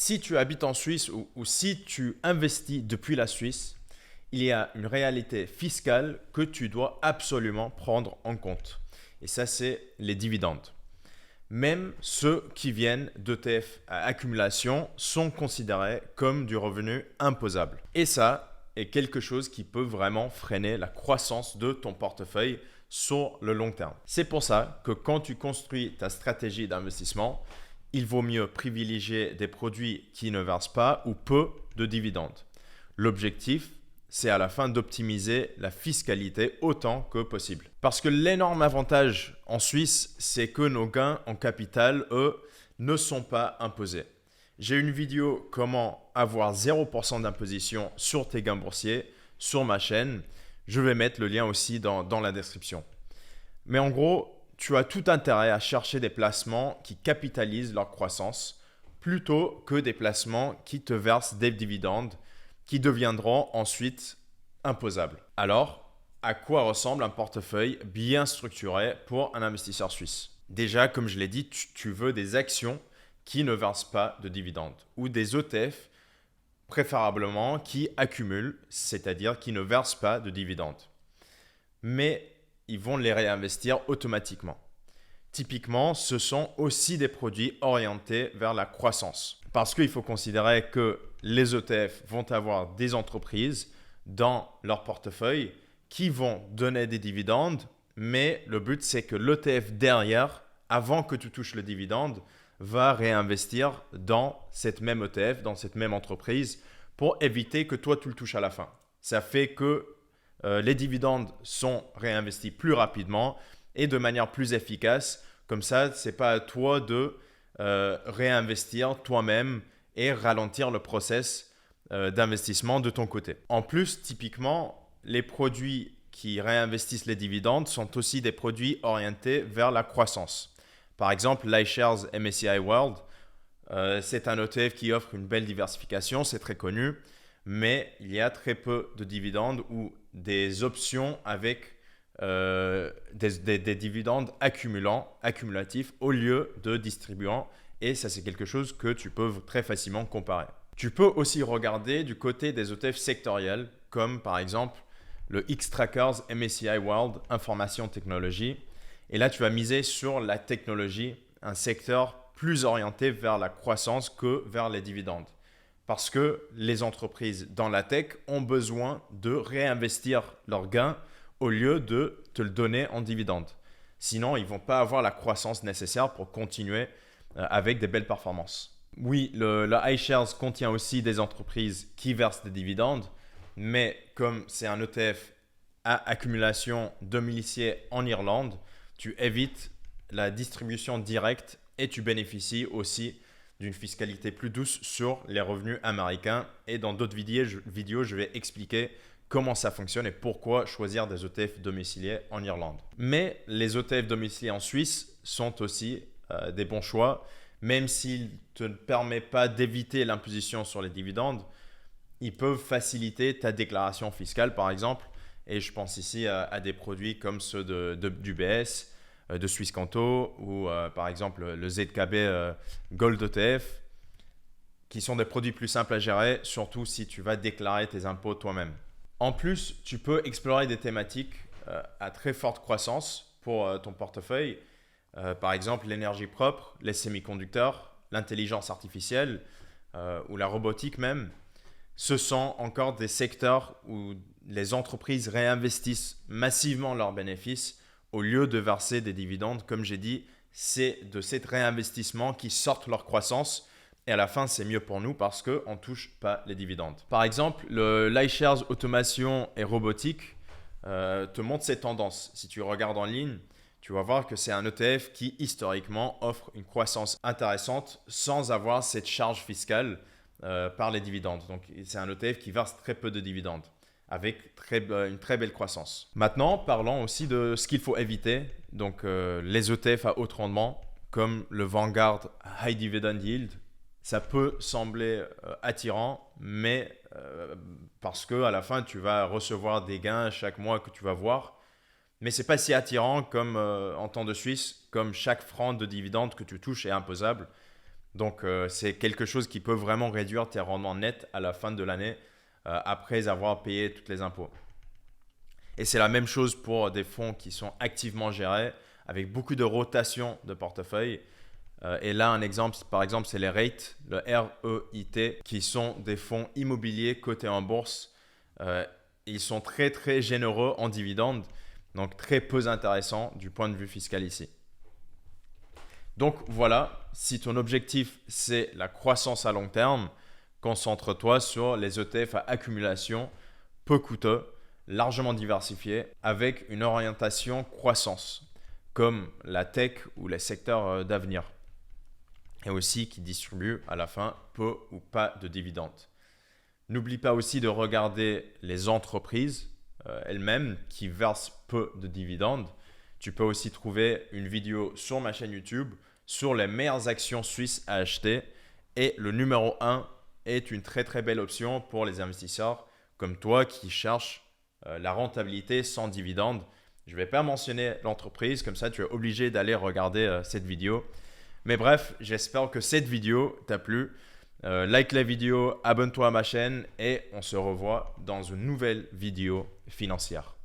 Si tu habites en Suisse ou si tu investis depuis la Suisse, il y a une réalité fiscale que tu dois absolument prendre en compte. Et ça, c'est les dividendes. Même ceux qui viennent d'ETF à accumulation sont considérés comme du revenu imposable. Et ça est quelque chose qui peut vraiment freiner la croissance de ton portefeuille sur le long terme. C'est pour ça que quand tu construis ta stratégie d'investissement, il vaut mieux privilégier des produits qui ne versent pas ou peu de dividendes. L'objectif, c'est à la fin d'optimiser la fiscalité autant que possible. Parce que l'énorme avantage en Suisse, c'est que nos gains en capital, eux, ne sont pas imposés. J'ai une vidéo comment avoir 0% d'imposition sur tes gains boursiers sur ma chaîne. Je vais mettre le lien aussi dans la description. Mais en gros, tu as tout intérêt à chercher des placements qui capitalisent leur croissance plutôt que des placements qui te versent des dividendes qui deviendront ensuite imposables. Alors, à quoi ressemble un portefeuille bien structuré pour un investisseur suisse? Déjà, comme je l'ai dit, tu veux des actions qui ne versent pas de dividendes ou des ETF préférablement qui accumulent, c'est-à-dire qui ne versent pas de dividendes. Mais ils vont les réinvestir automatiquement. Typiquement, ce sont aussi des produits orientés vers la croissance. Parce qu'il faut considérer que les ETF vont avoir des entreprises dans leur portefeuille qui vont donner des dividendes, mais le but, c'est que l'ETF derrière, avant que tu touches le dividende, va réinvestir dans cette même ETF, dans cette même entreprise, pour éviter que toi, tu le touches à la fin. Ça fait que les dividendes sont réinvestis plus rapidement et de manière plus efficace. Comme ça, ce n'est pas à toi de réinvestir toi-même et ralentir le process d'investissement de ton côté. En plus, typiquement, les produits qui réinvestissent les dividendes sont aussi des produits orientés vers la croissance. Par exemple, l'iShares MSCI World, c'est un ETF qui offre une belle diversification, c'est très connu, mais il y a très peu de dividendes ou des options avec des dividendes accumulatifs au lieu de distribuants. Et ça, c'est quelque chose que tu peux très facilement comparer. Tu peux aussi regarder du côté des ETF sectoriels, comme par exemple le Xtrackers MSCI World Information Technologie. Et là, tu vas miser sur la technologie, un secteur plus orienté vers la croissance que vers les dividendes. Parce que les entreprises dans la tech ont besoin de réinvestir leurs gains au lieu de te le donner en dividende. Sinon, ils ne vont pas avoir la croissance nécessaire pour continuer avec des belles performances. Oui, le iShares contient aussi des entreprises qui versent des dividendes, mais comme c'est un ETF à accumulation domicilié en Irlande, tu évites la distribution directe et tu bénéficies aussi d'une fiscalité plus douce sur les revenus américains. Et dans d'autres vidéos, je vais expliquer comment ça fonctionne et pourquoi choisir des ETF domiciliés en Irlande. Mais les ETF domiciliés en Suisse sont aussi des bons choix, même s'ils ne te permettent pas d'éviter l'imposition sur les dividendes. Ils peuvent faciliter ta déclaration fiscale, par exemple. Et je pense ici à des produits comme ceux d'UBS, de Swisscanto ou par exemple le ZKB Gold ETF, qui sont des produits plus simples à gérer, surtout si tu vas déclarer tes impôts toi-même. En plus, tu peux explorer des thématiques à très forte croissance pour ton portefeuille. Par exemple, l'énergie propre, les semi-conducteurs, l'intelligence artificielle ou la robotique même. Ce sont encore des secteurs où les entreprises réinvestissent massivement leurs bénéfices au lieu de verser des dividendes. Comme j'ai dit, c'est de cet réinvestissement qui sortent leur croissance. Et à la fin, c'est mieux pour nous parce qu'on ne touche pas les dividendes. Par exemple, le l'iShares Automation et Robotique te montre ces tendances. Si tu regardes en ligne, tu vas voir que c'est un ETF qui historiquement offre une croissance intéressante sans avoir cette charge fiscale par les dividendes. Donc, c'est un ETF qui verse très peu de dividendes avec une très belle croissance. Maintenant, parlons aussi de ce qu'il faut éviter. Donc, les ETF à haut rendement comme le Vanguard High Dividend Yield. Ça peut sembler attirant, mais parce qu'à la fin, tu vas recevoir des gains chaque mois que tu vas voir. Mais ce n'est pas si attirant comme en temps de Suisse, comme chaque franc de dividende que tu touches est imposable. Donc, c'est quelque chose qui peut vraiment réduire tes rendements nets à la fin de l'année après avoir payé tous les impôts. Et c'est la même chose pour des fonds qui sont activement gérés avec beaucoup de rotation de portefeuille. Et là, un exemple, par exemple, c'est les REIT, le REIT, qui sont des fonds immobiliers cotés en bourse. Ils sont très, très généreux en dividendes, donc très peu intéressants du point de vue fiscal ici. Donc voilà, si ton objectif, c'est la croissance à long terme, concentre-toi sur les ETF à accumulation peu coûteux, largement diversifiés, avec une orientation croissance, comme la tech ou les secteurs d'avenir. Et aussi qui distribuent à la fin peu ou pas de dividendes. N'oublie pas aussi de regarder les entreprises elles-mêmes qui versent peu de dividendes. Tu peux aussi trouver une vidéo sur ma chaîne YouTube sur les meilleures actions suisses à acheter. Et le numéro 1 est une très très belle option pour les investisseurs comme toi qui cherchent la rentabilité sans dividendes. Je ne vais pas mentionner l'entreprise, comme ça tu es obligé d'aller regarder cette vidéo. Mais bref, j'espère que cette vidéo t'a plu. Like la vidéo, abonne-toi à ma chaîne et on se revoit dans une nouvelle vidéo financière.